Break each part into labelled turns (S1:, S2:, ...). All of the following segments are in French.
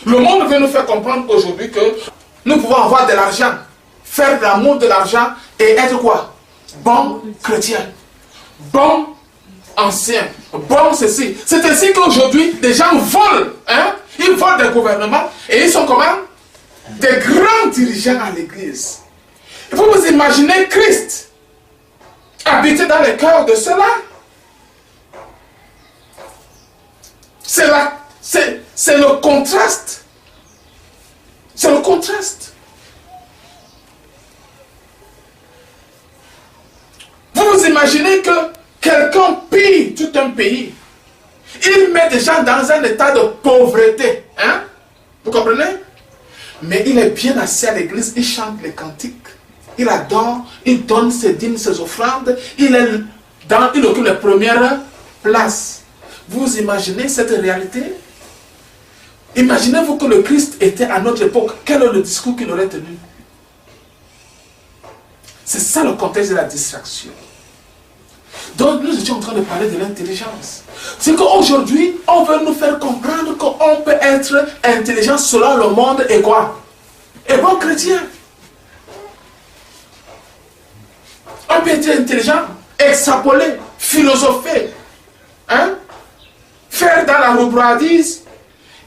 S1: Le monde veut nous faire comprendre aujourd'hui que nous pouvons avoir de l'argent, faire de l'amour de l'argent et être quoi? Bon chrétien, bon ancien, bon ceci. C'est ainsi qu'aujourd'hui, des gens volent, hein? Ils volent des gouvernements et ils sont comment? Des grands dirigeants à l'église. Vous vous imaginez Christ habiter dans les cœurs de ceux-là? C'est le contraste. C'est le contraste. Vous vous imaginez que quelqu'un pille tout un pays. Il met des gens dans un état de pauvreté. Hein? Vous comprenez? Mais il est bien assis à l'église, il chante les cantiques. Il adore, il donne ses dîmes, ses offrandes. Il occupe les premières places. Vous imaginez cette réalité? Imaginez-vous que le Christ était à notre époque. Quel est le discours qu'il aurait tenu? C'est ça le contexte de la distraction. Donc nous étions en train de parler de l'intelligence. C'est qu'aujourd'hui, on veut nous faire comprendre qu'on peut être intelligent selon le monde et quoi? Et bon chrétien. On peut être intelligent, extrapoler, philosopher, hein? Faire dans la roublardise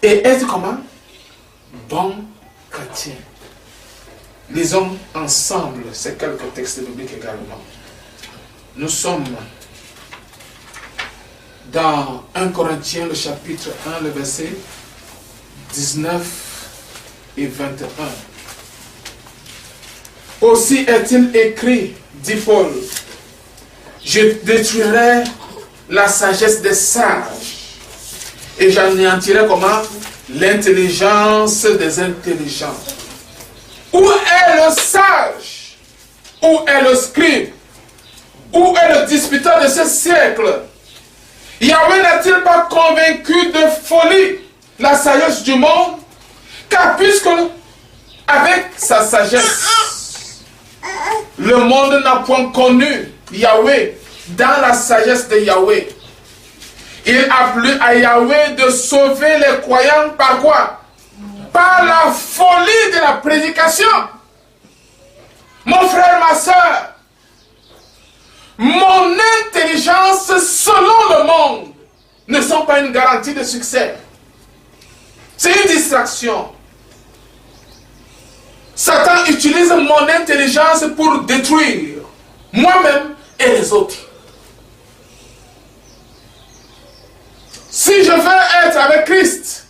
S1: et être comment? Bon chrétien. Lisons ensemble ces quelques textes bibliques également. Nous sommes dans 1 Corinthiens, le chapitre 1, le verset 19 et 21. Aussi est-il écrit, dit Paul, je détruirai la sagesse des sages et j'anéantirai comment? L'intelligence des intelligents. Où est le sage? Où est le scribe? Où est le disputeur de ce siècle? Yahweh n'a-t-il pas convaincu de folie la sagesse du monde? Car puisque avec sa sagesse, le monde n'a point connu Yahweh dans la sagesse de Yahweh, il a plu à Yahweh de sauver les croyants par quoi? Par la folie de la prédication. Mon frère, ma soeur, mon intelligence selon le monde ne sont pas une garantie de succès. C'est une distraction. Satan utilise mon intelligence pour détruire moi-même et les autres. Si je veux être avec Christ,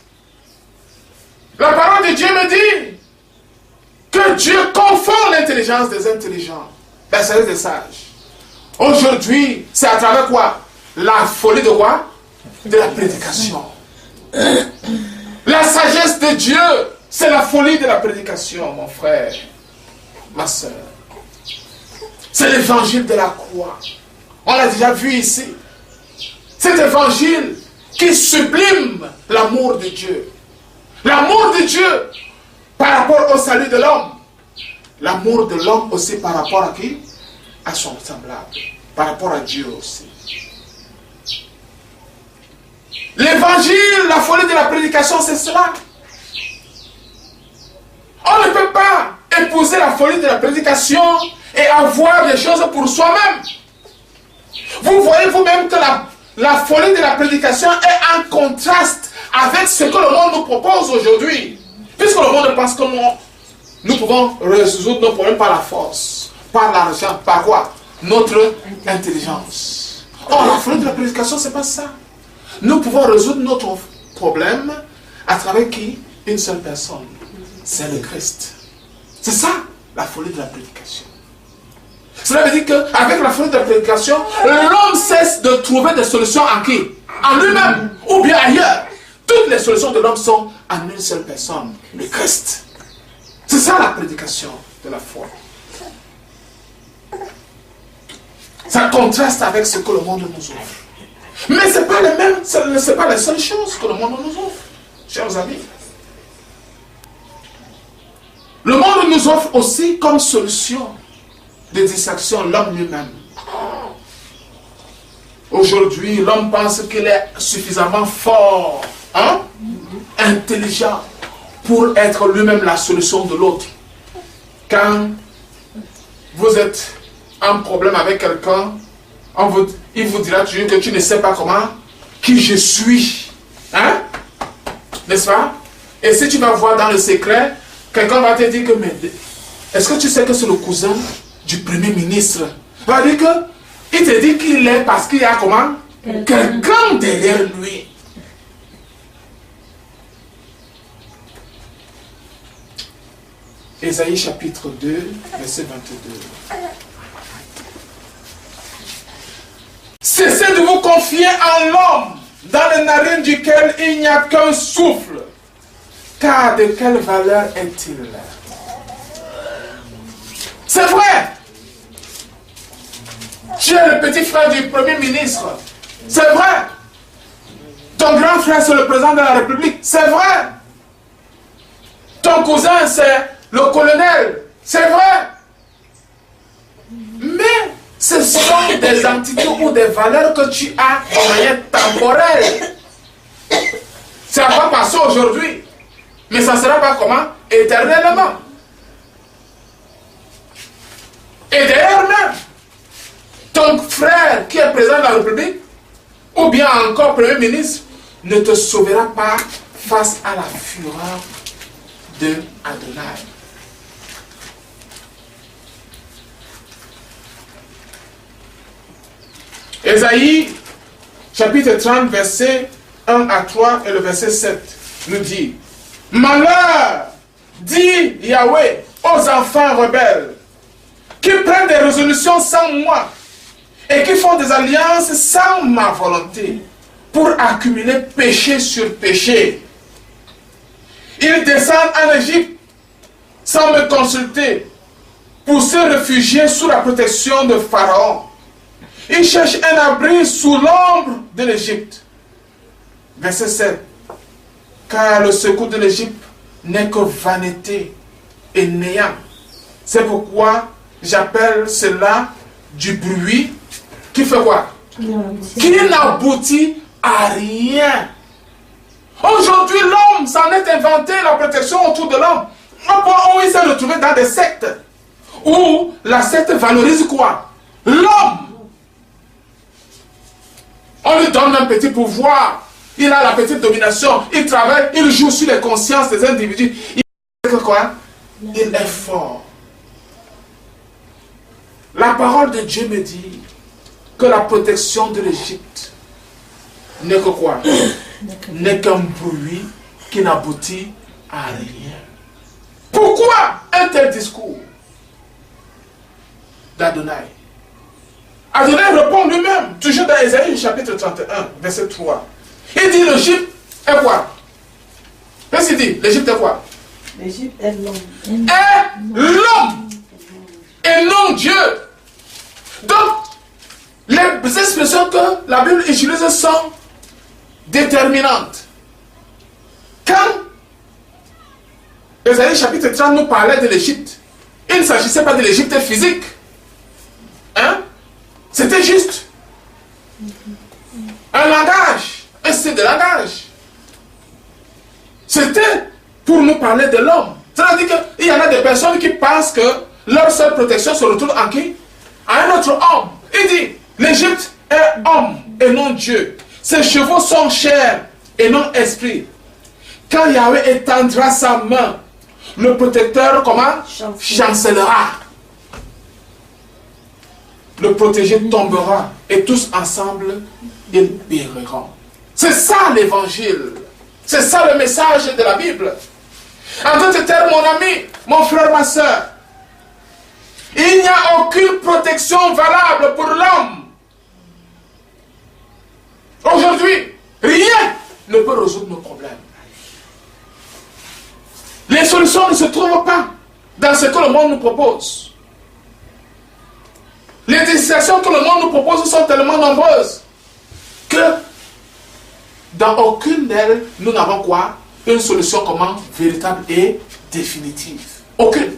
S1: la parole de Dieu me dit que Dieu confond l'intelligence des intelligents, la sagesse des sages. Aujourd'hui, c'est à travers quoi? La folie de quoi? De la prédication. La sagesse de Dieu, c'est la folie de la prédication, mon frère, ma soeur. C'est l'évangile de la croix. On l'a déjà vu ici. Cet évangile qui sublime l'amour de Dieu. L'amour de Dieu par rapport au salut de l'homme. L'amour de l'homme aussi par rapport à qui? À son semblable. Par rapport à Dieu aussi. L'évangile, la folie de la prédication, c'est cela. On ne peut pas épouser la folie de la prédication et avoir des choses pour soi-même. Vous voyez vous-même que la folie de la prédication est en contraste avec ce que le monde nous propose aujourd'hui. Puisque le monde pense que nous pouvons résoudre nos problèmes par la force, par l'argent, par quoi? Notre intelligence. Or, la folie de la prédication, c'est pas ça. Nous pouvons résoudre notre problème à travers qui? Une seule personne. C'est le Christ. C'est ça, la folie de la prédication. Cela veut dire qu'avec la folie de la prédication, l'homme cesse de trouver des solutions en qui? En lui-même, ou bien ailleurs. Toutes les solutions de l'homme sont en une seule personne, le Christ. C'est ça la prédication de la foi. Ça contraste avec ce que le monde nous offre. Mais ce n'est pas pas les seules choses que le monde nous offre, chers amis. Le monde nous offre aussi comme solution de distraction l'homme lui-même. Aujourd'hui, l'homme pense qu'il est suffisamment fort, hein? Intelligent, pour être lui-même la solution de l'autre. Quand vous êtes en problème avec quelqu'un, il vous dira toujours que tu ne sais pas comment, qui je suis. Hein? N'est-ce pas? Et si tu vas voir dans le secret, quelqu'un va te dire que, mais est-ce que tu sais que c'est le cousin du Premier ministre? Il va dire que, il te dit qu'il est parce qu'il y a comment? Quelqu'un derrière lui. Ésaïe chapitre 2, verset 22. Cessez de vous confier en l'homme, dans les narines duquel il n'y a qu'un souffle. Car de quelle valeur est-il? C'est vrai. Tu es le petit frère du Premier ministre. C'est vrai. Ton grand frère, c'est le président de la République. C'est vrai. Ton cousin, c'est le colonel. C'est vrai. Mais ce sont des entités ou des valeurs que tu as de manière temporelle. Ça va passer aujourd'hui. Mais ça ne sera pas comment? Éternellement. Et d'ailleurs même, ton frère qui est président de la République, ou bien encore Premier ministre, ne te sauvera pas face à la fureur de Adonai. Ésaïe, chapitre 30, verset 1 à 3 et le verset 7 nous dit: Malheur, dit Yahweh, aux enfants rebelles, qui prennent des résolutions sans moi et qui font des alliances sans ma volonté pour accumuler péché sur péché. Ils descendent en Égypte sans me consulter pour se réfugier sous la protection de Pharaon. Ils cherchent un abri sous l'ombre de l'Égypte. Verset 7. Car le secours de l'Égypte n'est que vanité et néant. C'est pourquoi j'appelle cela du bruit qui fait quoi? Qui n'aboutit à rien. Aujourd'hui, l'homme s'en est inventé la protection autour de l'homme. Au point où il s'est retrouvé dans des sectes où la secte valorise quoi? L'homme. On lui donne un petit pouvoir. Il a la petite domination. Il travaille, il joue sur les consciences des individus. Il fait quoi? Il est fort. La parole de Dieu me dit que la protection de l'Égypte n'est que quoi? N'est qu'un bruit qui n'aboutit à rien. Pourquoi un tel discours d'Adonai? Adonai répond lui-même, toujours dans Ésaïe chapitre 31, verset 3. Il dit l'Égypte est quoi? Qu'est-ce qu'il dit? L'Égypte est quoi?
S2: L'Égypte est l'homme.
S1: Est l'homme et non Dieu. Donc, les expressions que la Bible utilise sont déterminantes. Quand Ésaïe chapitre 30 nous parlait de l'Égypte, il ne s'agissait pas de l'Égypte physique. Hein? C'était juste un langage, un style de langage. C'était pour nous parler de l'homme. C'est-à-dire qu'il y en a des personnes qui pensent que leur seule protection se retrouve en qui? À un autre homme. Il dit, l'Égypte est homme et non Dieu. Ses chevaux sont chair et non esprit. Quand Yahweh étendra sa main, le protecteur, comment? Chancellera. Le protégé tombera et tous ensemble, ils périront. C'est ça l'évangile. C'est ça le message de la Bible. En d'autres termes, mon ami, mon frère, ma soeur, il n'y a aucune protection valable pour l'homme. Aujourd'hui, rien ne peut résoudre nos problèmes. Les solutions ne se trouvent pas dans ce que le monde nous propose. Les décisions que le monde nous propose sont tellement nombreuses que dans aucune d'elles, nous n'avons quoi? Une solution comment? Véritable et définitive. Aucune.